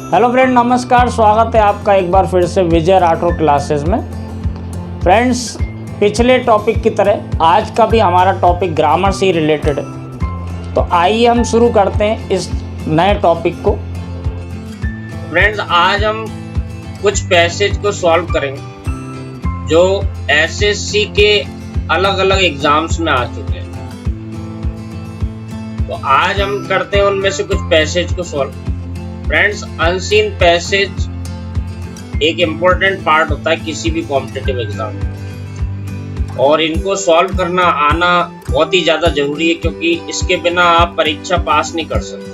Hello friend, नमस्कार। स्वागत है आपका एक बार फिर से विजय राठौर क्लासेस में। फ्रेंड्स, पिछले टॉपिक की तरह आज का भी हमारा टॉपिक ग्रामर से ही रिलेटेड है। तो आइए हम शुरू करते हैं इस नए टॉपिक को। फ्रेंड्स, आज हम कुछ पैसेज को सॉल्व करेंगे जो एसएससी के अलग अलग एग्जाम्स में आ चुके हैं। तो आज हम करते हैं उनमें से कुछ पैसेज को सॉल्व। फ्रेंड्स, अनसीन पैसेज एक इम्पोर्टेंट पार्ट होता है किसी भी कॉम्पिटिटिव एग्जाम में, और इनको सॉल्व करना आना बहुत ही ज़्यादा जरूरी है, क्योंकि इसके बिना आप परीक्षा पास नहीं कर सकते।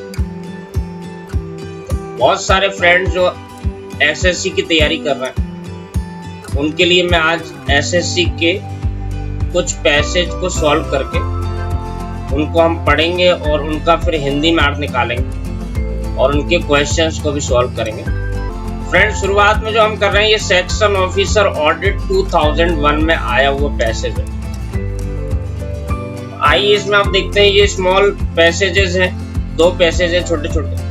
बहुत सारे फ्रेंड्स जो एसएससी की तैयारी कर रहे हैं, उनके लिए मैं आज एसएससी के कुछ पैसेज को सॉल्व करके उनको हम पढ़ेंगे और उनका फिर हिंदी में अर्थ निकालेंगे और उनके क्वेश्चंस को भी सॉल्व करेंगे। फ्रेंड्स, शुरुआत में जो हम कर रहे हैं ये सेक्शन ऑफिसर ऑडिट 2001 में आया हुआ पैसेज है। आइए इसमें आप देखते हैं, ये स्मॉल पैसेजेस हैं, 2 पैसेज हैं छोटे छोटे।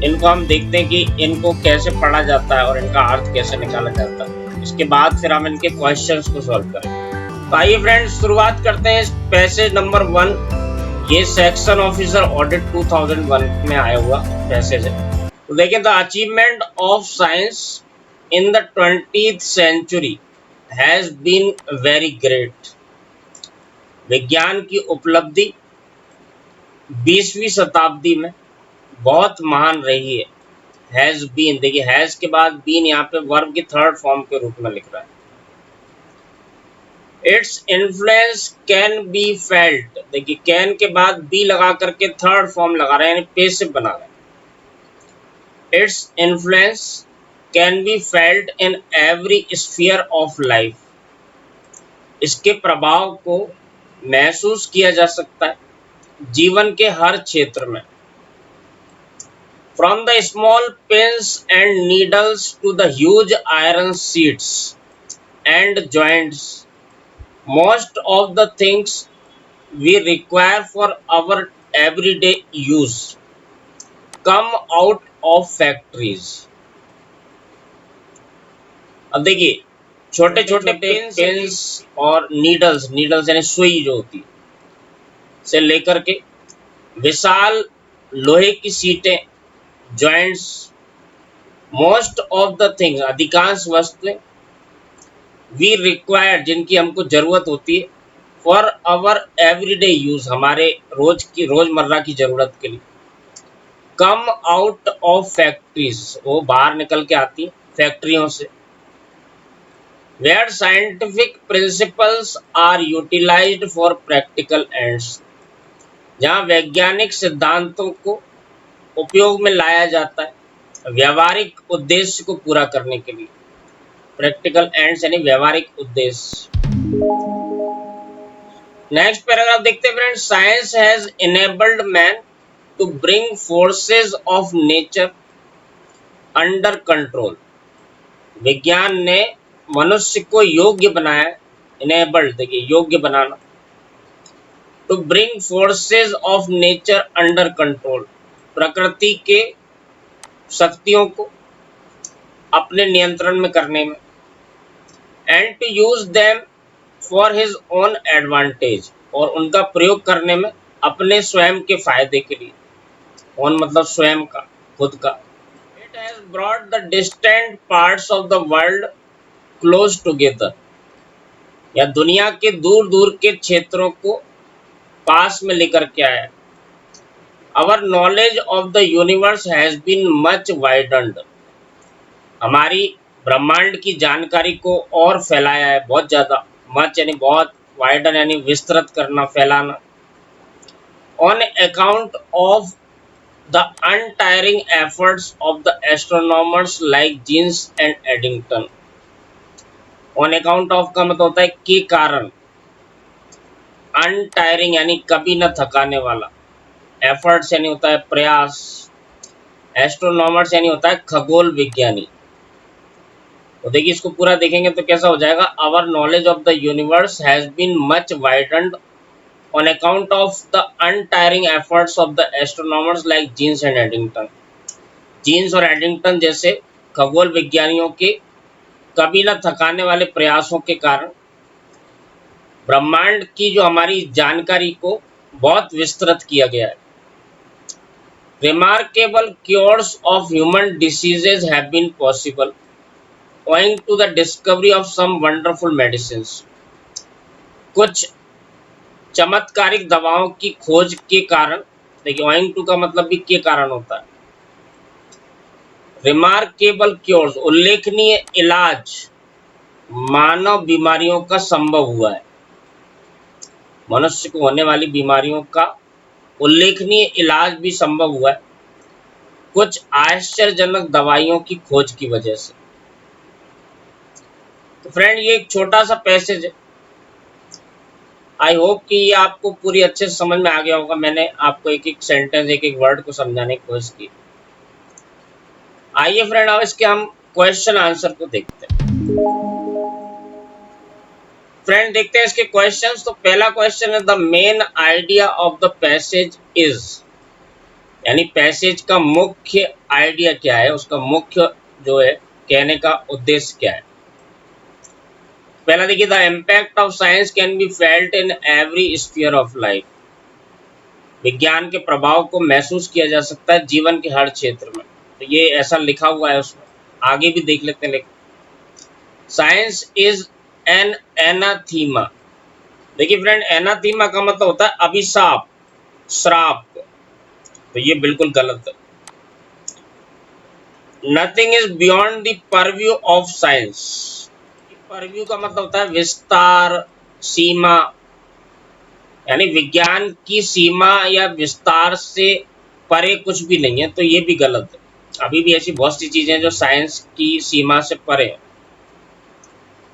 इनको हम देखते हैं कि इनको कैसे पढ़ा जाता है और इनका अर्थ कैसे निकाला जाता है। इसके बाद फिर हम इनके क्वेश्चंस को सॉल्व करेंगे। तो आइए फ्रेंड्स, शुरुआत करते हैं पैसेज नंबर 1। ये सेक्शन ऑफिसर ऑडिट 2001 में आया हुआ पैसेज है। तो देखिए, the achievement of science in the 20th century has been very great. विज्ञान की उपलब्धि 20वीं शताब्दी में बहुत महान रही है। हैज बीन, देखिए हैज के बाद बीन यहाँ पे वर्ब की 3rd फॉर्म के रूप में लिख रहा है। Its influence can be felt, देखिए कैन के बाद बी लगा करके 3rd फॉर्म लगा रहे हैं, यानी पेसिव बना रहे हैं। Its influence can be felt in every sphere of life. इसके प्रभाव को महसूस किया जा सकता है जीवन के हर क्षेत्र में। From the small pins and needles to the huge iron sheets and joints, most of the things we require for our everyday use come out of factories। अब देखिए, छोटे छोटे पेन्स और नीडल्स यानी सुई जो होती है से लेकर के विशाल लोहे की सीटें, joints, most of the things, अधिकांश वस्तुएं, वी रिक्वायर्ड, जिनकी हमको जरूरत होती है, फॉर आवर एवरीडे यूज, हमारे रोजमर्रा की जरूरत के लिए, कम आउट ऑफ फैक्ट्रीज, वो बाहर निकल के आती है फैक्ट्रियों से। Where scientific principles are utilised for practical ends, जहाँ वैज्ञानिक सिद्धांतों को उपयोग में लाया जाता है व्यावहारिक उद्देश्य को पूरा करने के लिए। प्रैक्टिकल एंड्स यानी व्यावहारिक उद्देश्य। नेक्स्ट पैराग्राफ देखते हैं friends. Science has enabled man to bring forces of nature under control. विज्ञान ने मनुष्य को योग्य बनाया, इनेबल्ड देखिए योग्य बनाना, to bring forces of nature under control, प्रकृति के शक्तियों को अपने नियंत्रण में करने में, and to use them for his own advantage, और उनका प्रयोग करने में अपने स्वयं के फायदे के लिए। ओन मतलब स्वयं का, खुद का। It has brought the distant parts of the world close together, या दुनिया के दूर दूर के क्षेत्रों को पास में लेकर के आया। Our knowledge of the universe has been much widened, हमारी ब्रह्मांड की जानकारी को और फैलाया है, बहुत ज़्यादा। मच यानी बहुत, वाइडन यानी विस्तृत करना, फैलाना। On account of the untiring efforts of the astronomers like Jeans and Eddington. On account of का मतलब होता है के कारण, अनटायरिंग यानी कभी न थकाने वाला, एफर्ट्स यानी होता है प्रयास, एस्ट्रोनॉमर्स यानी होता है खगोल विज्ञानी। तो देखिए, इसको पूरा देखेंगे तो कैसा हो जाएगा। Our knowledge of the universe has been much widened on account of the untiring efforts of the astronomers like Jeans and Eddington. Jeans और एडिंगटन जैसे खगोल विज्ञानियों के कभी न थकाने वाले प्रयासों के कारण ब्रह्मांड की जो हमारी जानकारी को बहुत विस्तृत किया गया है। Remarkable cures of human diseases have been possible owing to the discovery of some wonderful medicines. कुछ चमत्कारिक दवाओं की खोज के कारण, देखिए owing to का मतलब भी के कारण होता है। रिमार्केबल क्योर्स, उल्लेखनीय इलाज मानव बीमारियों का संभव हुआ है। मनुष्य को होने वाली बीमारियों का उल्लेखनीय इलाज भी संभव हुआ है कुछ आश्चर्यजनक दवाइयों की खोज की वजह से। तो फ्रेंड, ये एक छोटा सा पैसेज है। आई होप कि ये आपको पूरी अच्छे से समझ में आ गया होगा। मैंने आपको एक एक सेंटेंस, एक एक वर्ड को समझाने की कोशिश की। आइए फ्रेंड, अब इसके हम क्वेश्चन आंसर को देखते हैं। फ्रेंड, देखते हैं इसके क्वेश्चंस। तो पहला क्वेश्चन है, the main idea of the passage is, यानी पैसेज का मुख्य आइडिया क्या है, उसका मुख्य जो है कहने का उद्देश्य क्या है। पहला देखिए, the impact of science can be felt in every sphere of life. विज्ञान के प्रभाव को महसूस किया जा सकता है जीवन के हर क्षेत्र में। तो ये ऐसा लिखा हुआ है उसमें, आगे भी देख लेते हैं। Science is an anathema. देखिए फ्रेंड, एनाथीमा का मतलब होता है अभिशाप, श्राप। तो ये बिल्कुल गलत है। Nothing is beyond the purview of science. Purview का मतलब होता है विस्तार, सीमा, यानी विज्ञान की सीमा या विस्तार से परे कुछ भी नहीं है। तो ये भी गलत है। अभी भी ऐसी बहुत सी चीजें जो साइंस की सीमा से परे है।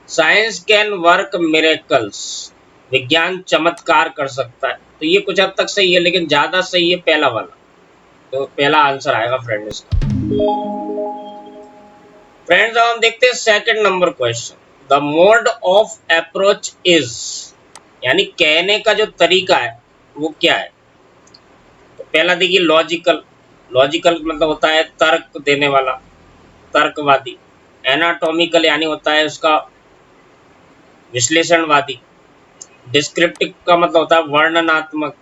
Science can work miracles. विज्ञान चमत्कार कर सकता है। तो ये कुछ हद तक सही है, लेकिन ज्यादा सही है पहला वाला। तो पहला आंसर आएगा फ्रेंड इसका। फ्रेंड्स, अब हम देखते हैं second number question. The mode of approach is, यानी कहने का जो तरीका है वो क्या है। तो पहला देखिए, लॉजिकल। लॉजिकल मतलब होता है तर्क देने वाला, तर्कवादी। एनाटॉमिकल यानी होता है उसका विश्लेषणवादी। डिस्क्रिप्टिव का मतलब होता है वर्णनात्मक।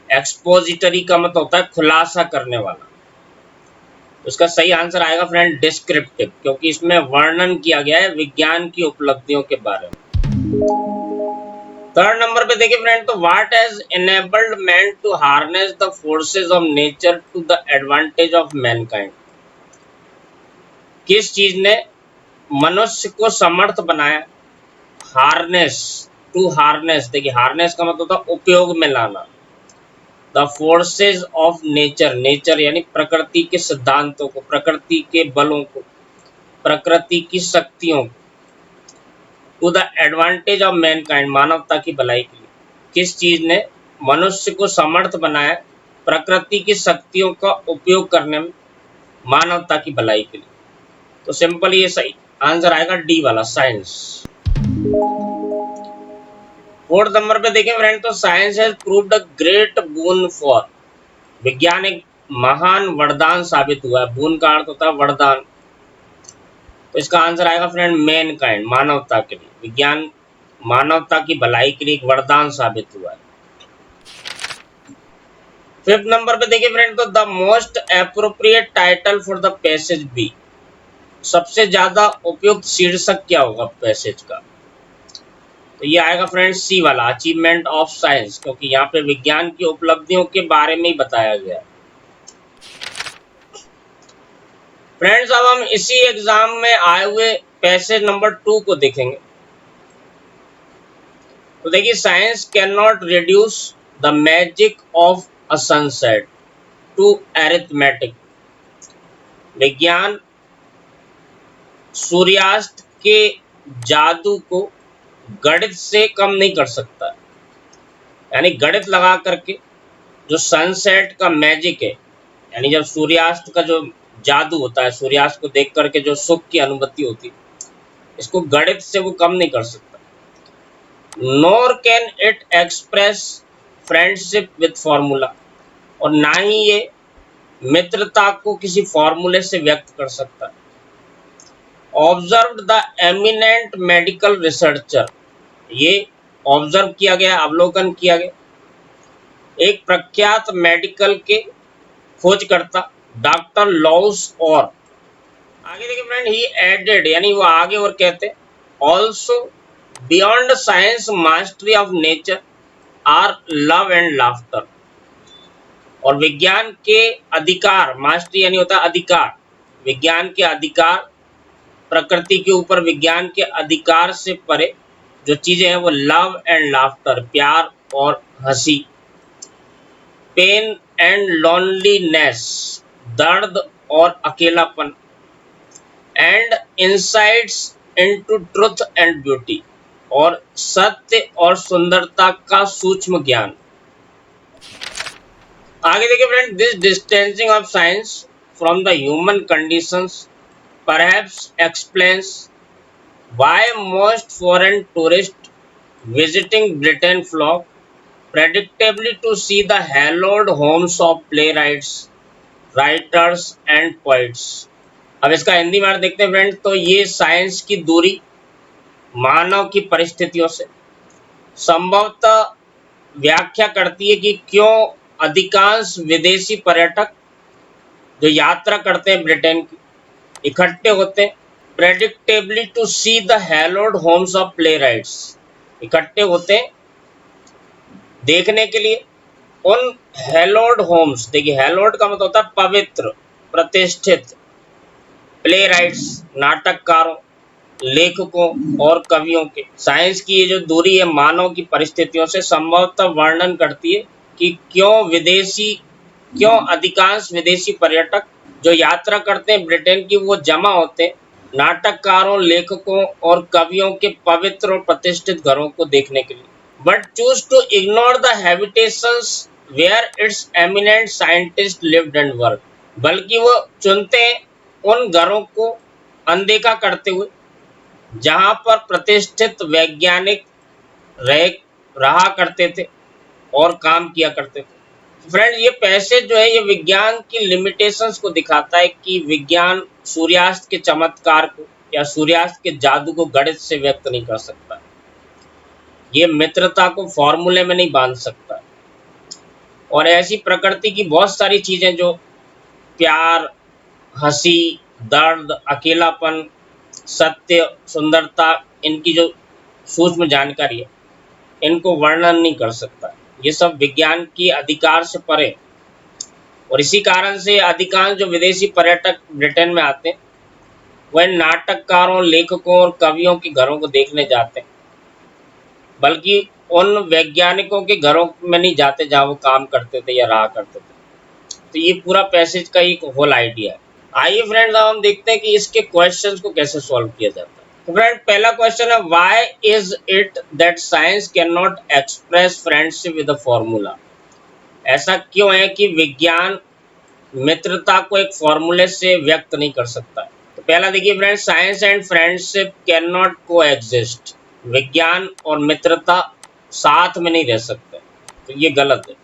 एक्सपोजिटरी का मतलब होता है खुलासा करने वाला। उसका सही आंसर आएगा फ्रेंड डिस्क्रिप्टिव, क्योंकि इसमें वर्णन किया गया है विज्ञान की उपलब्धियों के बारे में। थर्ड नंबर पे देखिए फ्रेंड, तो what has enabled man to harness the forces of nature to the advantage of mankind. किस चीज ने मनुष्य को समर्थ बनाया, हार्नेस, टू हार्नेस। देखिए हार्नेस का मतलब होता है उपयोग में लाना। The forces of nature, nature यानी प्रकृति के सिद्धांतों को, प्रकृति के बलों को, प्रकृति की शक्तियों को, to the advantage of mankind, मानवता की भलाई के लिए। किस चीज ने मनुष्य को समर्थ बनाया प्रकृति की शक्तियों का उपयोग करने में, मानवता की भलाई के लिए। तो सिंपल ये सही आंसर आएगा डी वाला, साइंस। फोर्थ नंबर पे देखें फ्रेंड, तो science has proved a great boon for. विज्ञान एक महान वरदान साबित हुआ है। बून का अर्थ होता है वरदान। तो इसका आंसर आएगा फ्रेंड मैनकाइंड, मानवता के लिए। विज्ञान मानवता की भलाई के लिए एक वरदान साबित हुआ है। फिफ्थ नंबर पे देखिए फ्रेंड, तो the most appropriate title for the passage be. सबसे ज्यादा उपयुक्त शीर्षक क्या होगा पैसेज का। तो ये आएगा फ्रेंड सी वाला, अचीवमेंट ऑफ साइंस, क्योंकि यहाँ पे विज्ञान की उपलब्धियों के बारे में ही बताया गया है। फ्रेंड्स, अब हम इसी एग्जाम में आए हुए पैसेज नंबर 2 को देखेंगे। तो देखिए, science can not reduce the magic of a sunset to arithmetic. विज्ञान सूर्यास्त के जादू को गणित से कम नहीं कर सकता। यानी गणित लगा करके जो सनसेट का मैजिक है, यानी जब सूर्यास्त का जो जादू होता है, सूर्यास्त को देख करके जो सुख की अनुभूति होती है, इसको गणित से वो कम नहीं कर सकता। Nor can it express friendship with formula. और ना ही ये मित्रता को किसी फॉर्मूले से व्यक्त कर सकता है। Observe the eminent medical researcher, ये ऑब्जर्व किया गया, अवलोकन किया गया एक प्रख्यात मेडिकल के खोजकर्ता डॉक्टर लॉस। और आगे देखिए फ्रेंड, ही एडेड, यानी वो आगे और कहते also beyond science mastery of nature are love and laughter. और विज्ञान के अधिकार, मास्टरी यानी होता है अधिकार, विज्ञान के अधिकार, प्रकृति के ऊपर विज्ञान के अधिकार से परे जो चीजें हैं वो लव एंड लाफ्टर, प्यार और हंसी, पेन एंड लोनलीनेस, दर्द और अकेलापन, and insights into truth and beauty, और सत्य और सुंदरता का सूक्ष्म ज्ञान। आगे देखिए friend, this distancing of science from the human conditions perhaps explains why most foreign tourists visiting Britain flock predictably to see the hallowed homes of playwrights, writers and poets। अब इसका हिंदी में देखते हैं फ्रेंड, तो ये साइंस की दूरी मानव की परिस्थितियों से संभवतः व्याख्या करती है कि क्यों अधिकांश विदेशी पर्यटक जो यात्रा करते हैं ब्रिटेन की इकट्ठे होते हैं, predictably to see the hallowed homes of playwrights, इकट्ठे होते हैं देखने के लिए उन हैलोड होम्स। देखिए हैलोड का मतलब होता है पवित्र, प्रतिष्ठित, प्लेराइट्स नाटककारों, लेखकों और कवियों के। साइंस की ये जो दूरी है मानव की परिस्थितियों से संभवतः वर्णन करती है कि क्यों अधिकांश विदेशी पर्यटक जो यात्रा करते हैं ब्रिटेन की वो जमा होते हैं नाटककारों, लेखकों और कवियों के पवित्र और प्रतिष्ठित घरों को देखने के लिए, but choose to ignore the habitations where its eminent scientist lived and work. बल्कि वो चुनते हैं उन घरों को अनदेखा करते हुए जहां पर प्रतिष्ठित वैज्ञानिक रहा करते थे और काम किया करते थे। फ्रेंड, ये पैसेज जो है ये विज्ञान की लिमिटेशंस को दिखाता है कि विज्ञान सूर्यास्त के चमत्कार को या सूर्यास्त के जादू को गणित से व्यक्त नहीं कर सकता, ये मित्रता को फॉर्मूले में नहीं बांध सकता। और ऐसी प्रकृति की बहुत सारी चीजें जो प्यार, हंसी, दर्द, अकेलापन, सत्य, सुंदरता, इनकी जो सूक्ष्म जानकारी है इनको वर्णन नहीं कर सकता, ये सब विज्ञान की अधिकार से परे। और इसी कारण से अधिकांश जो विदेशी पर्यटक ब्रिटेन में आते हैं वह नाटककारों, लेखकों और कवियों के घरों को देखने जाते हैं, बल्कि उन वैज्ञानिकों के घरों में नहीं जाते जहां वो काम करते थे या रहा करते थे। तो ये पूरा पैसेज का एक होल आइडिया है। आइए फ्रेंड्स, अब हम देखते हैं कि इसके क्वेश्चंस को कैसे सॉल्व किया जाता है। तो फ्रेंड, पहला क्वेश्चन है, why is it that science can not express friendship with a formula. ऐसा क्यों है कि विज्ञान मित्रता को एक फॉर्मूले से व्यक्त नहीं कर सकता। तो पहला देखिए friend, science and friendship can not को एग्जिस्ट। विज्ञान और मित्रता साथ में नहीं रह सकते, तो ये गलत है।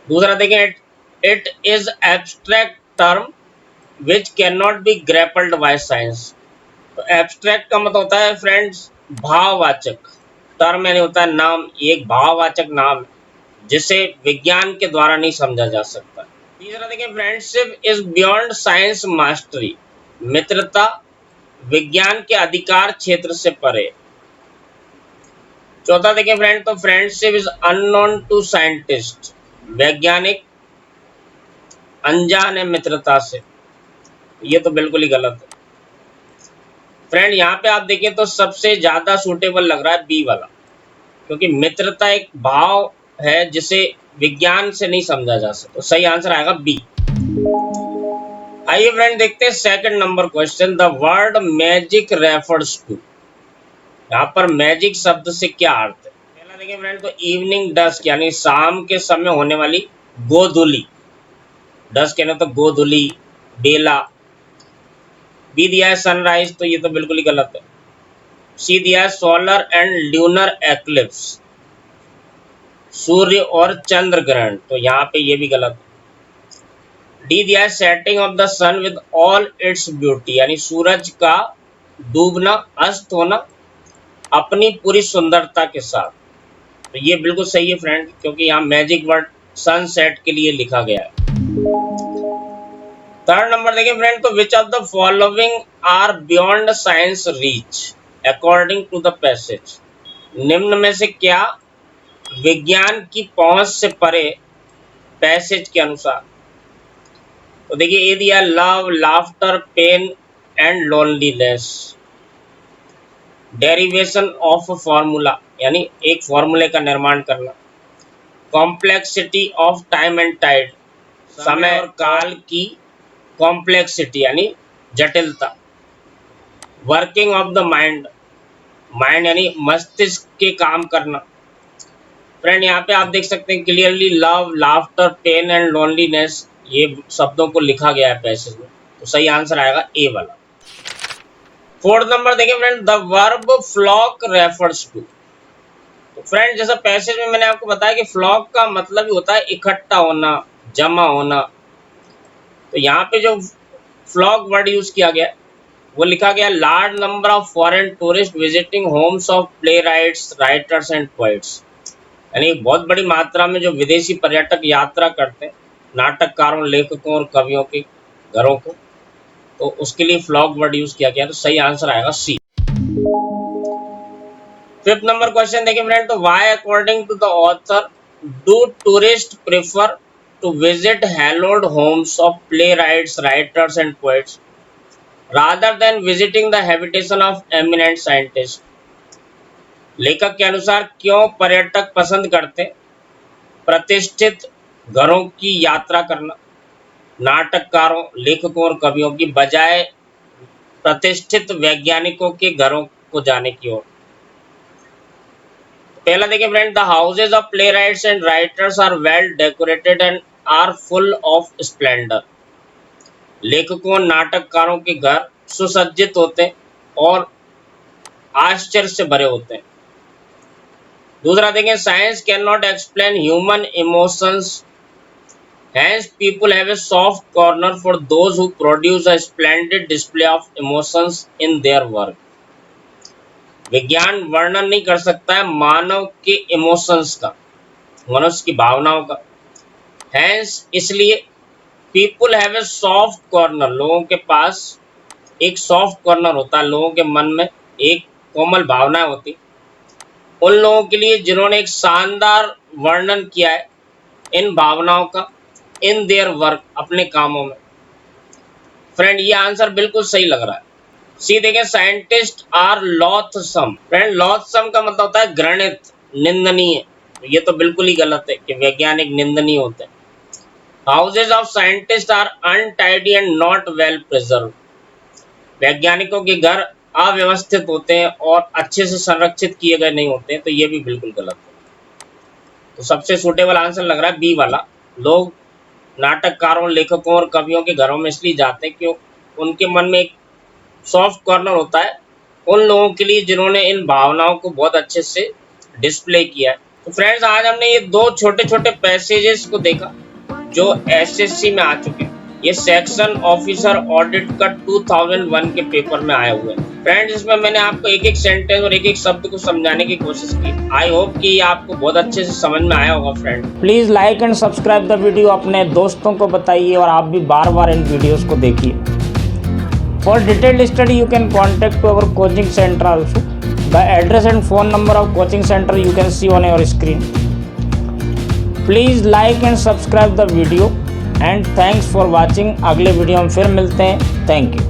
दूसरा देखें, it is abstract term which can not be grappled by science. तो एब्स्ट्रैक्ट का मतलब होता है फ्रेंड्स भाववाचक, टर्म यानी होता है नाम, ये एक भाववाचक नाम है जिसे विज्ञान के द्वारा नहीं समझा जा सकता। तीसरा देखें, friendship is beyond science mastery. मित्रता विज्ञान के अधिकार क्षेत्र से परे। चौथा देखें फ्रेंड, तो friendship is unknown to scientist. वैज्ञानिक अनजान है मित्रता से, ये तो बिल्कुल ही गलत है। फ्रेंड, यहाँ पे आप देखें तो सबसे ज्यादा सूटेबल लग रहा है बी वाला, क्योंकि मित्रता एक भाव है जिसे विज्ञान से नहीं समझा जा सकता। तो सही आंसर आएगा बी। आइए फ्रेंड देखते हैं second number question, the word magic refers to. यहाँ पर मैजिक शब्द से क्या अर्थ है। पहला देखिए फ्रेंड, तो इवनिंग डस्क यानी शाम के समय होने वाली गोधूली, डस्क कहना तो गोधूली, बेला। बी दिया है सनराइज, तो ये तो बिल्कुल ही गलत है। सी दिया है सोलर एंड ल्यूनर एक्लिप्स, सूर्य और चंद्र ग्रहण, तो यहाँ पे ये भी गलत है। डी दिया है setting of the sun with all its beauty, यानी सूरज का डूबना, अस्त होना अपनी पूरी सुंदरता के साथ। तो ये बिल्कुल सही है फ्रेंड, क्योंकि यहाँ मैजिक वर्ड सनसेट के लिए लिखा गया है। थर्ड नंबर देखिए फ्रेंड, तो which of the following are beyond science reach according to the passage, निम्न में से क्या विज्ञान की पहुंच से परे पैसेज के अनुसार। तो देखिए ये दिया love, laughter, pain and loneliness, derivation of formula यानी एक फॉर्मूले का निर्माण करना, complexity of time and tide, समय और काल की कॉम्प्लेक्सिटी यानी जटिलता, working of the mind, mind यानी मस्तिष्क के काम करना। फ्रेंड यहाँ पे आप देख सकते हैं clearly love, laughter, pain and loneliness ये शब्दों को लिखा गया है पैसेज में, तो सही आंसर आएगा ए वाला। फोर्थ नंबर देखिए friend, the verb flock refers to. तो फ्रेंड जैसा पैसेज में मैंने आपको बताया कि फ्लॉक का मतलब ही होता है इकट्ठा होना, जमा होना। तो यहाँ पे जो फ्लॉक वर्ड यूज किया गया वो लिखा गया large number of foreign tourist visiting Holmes of playwrights, writers and poets, यानी बहुत बड़ी मात्रा में जो विदेशी पर्यटक यात्रा करते हैं नाटककारों, लेखकों और कवियों के घरों को, तो उसके लिए फ्लॉक वर्ड यूज किया गया। तो सही आंसर आएगा सी। फिफ्थ नंबर क्वेश्चन देखिए फ्रेंड, तो why according to the author do tourist prefer to visit hallowed homes of playwrights, writers and poets rather than visiting the habitation of eminent scientist. लेखक के अनुसार क्यों पर्यटक पसंद करते प्रतिष्ठित घरों की यात्रा करना, नाटककारों, लेखकों और कवियों की बजाय प्रतिष्ठित वैज्ञानिकों के घरों को जाने की ओर। पहला देखिए friend, the houses of playwrights and writers are well decorated and are full of splendour. लेखकों और नाटककारों के घर सुसज्जित होते हैं और आश्चर्य से भरे होते हैं। दूसरा देखें, science can not explain human emotions, hence people have a soft corner for those who produce a splendid display of emotions in their work। विज्ञान वर्णन नहीं कर सकता है मानव के इमोशंस का, मनुष्य की भावनाओं का। hence इसलिए people have a soft corner, लोगों के पास एक सॉफ्ट कॉर्नर होता है, लोगों के मन में एक कोमल भावना होती उन लोगों के लिए जिन्होंने एक शानदार वर्णन किया है इन भावनाओं का इन देयर वर्क, अपने कामों में। फ्रेंड ये आंसर बिल्कुल सही लग रहा है। सी देखें, साइंटिस्ट आर लॉथसम। फ्रेंड लॉथसम का मतलब होता है घृणित, निंदनीय। ये तो बिल्कुल ही गलत है कि वैज्ञानिक निंदनीय होते हैं। Houses of scientist are untidy and not well preserve. वैज्ञानिकों के घर अव्यवस्थित होते हैं और अच्छे से संरक्षित किए गए नहीं होते हैं, तो ये भी बिल्कुल गलत है। तो सबसे सूटेबल आंसर लग रहा है बी वाला। लोग नाटककारों, लेखकों और कवियों के घरों में इसलिए जाते हैं कि उनके मन में एक सॉफ्ट कॉर्नर होता है उन लोगों के लिए जिन्होंने इन भावनाओं को बहुत अच्छे से डिस्प्ले किया है। तो फ्रेंड्स आज हमने ये दो छोटे छोटे पैसेजेस को देखा जो एसएससी में आ चुके हैं। ये सेक्शन ऑफिसर ऑडिट का 2001 के पेपर में आया हुआ है। फ्रेंड्स इसमें मैंने आपको एक एक सेंटेंस और एक एक शब्द को समझाने की कोशिश की। आई होप कि ये आपको बहुत अच्छे से समझ में आया होगा। Friend please like and subscribe the video, अपने दोस्तों को बताइए और आप भी बार बार इन वीडियोस को देखिए। For detailed study you can contact to our coaching centre also. The address and phone number of coaching centre you can see on your screen. Please like and subscribe the video and thanks for watching. अगले video में फिर मिलते हैं। Thank you.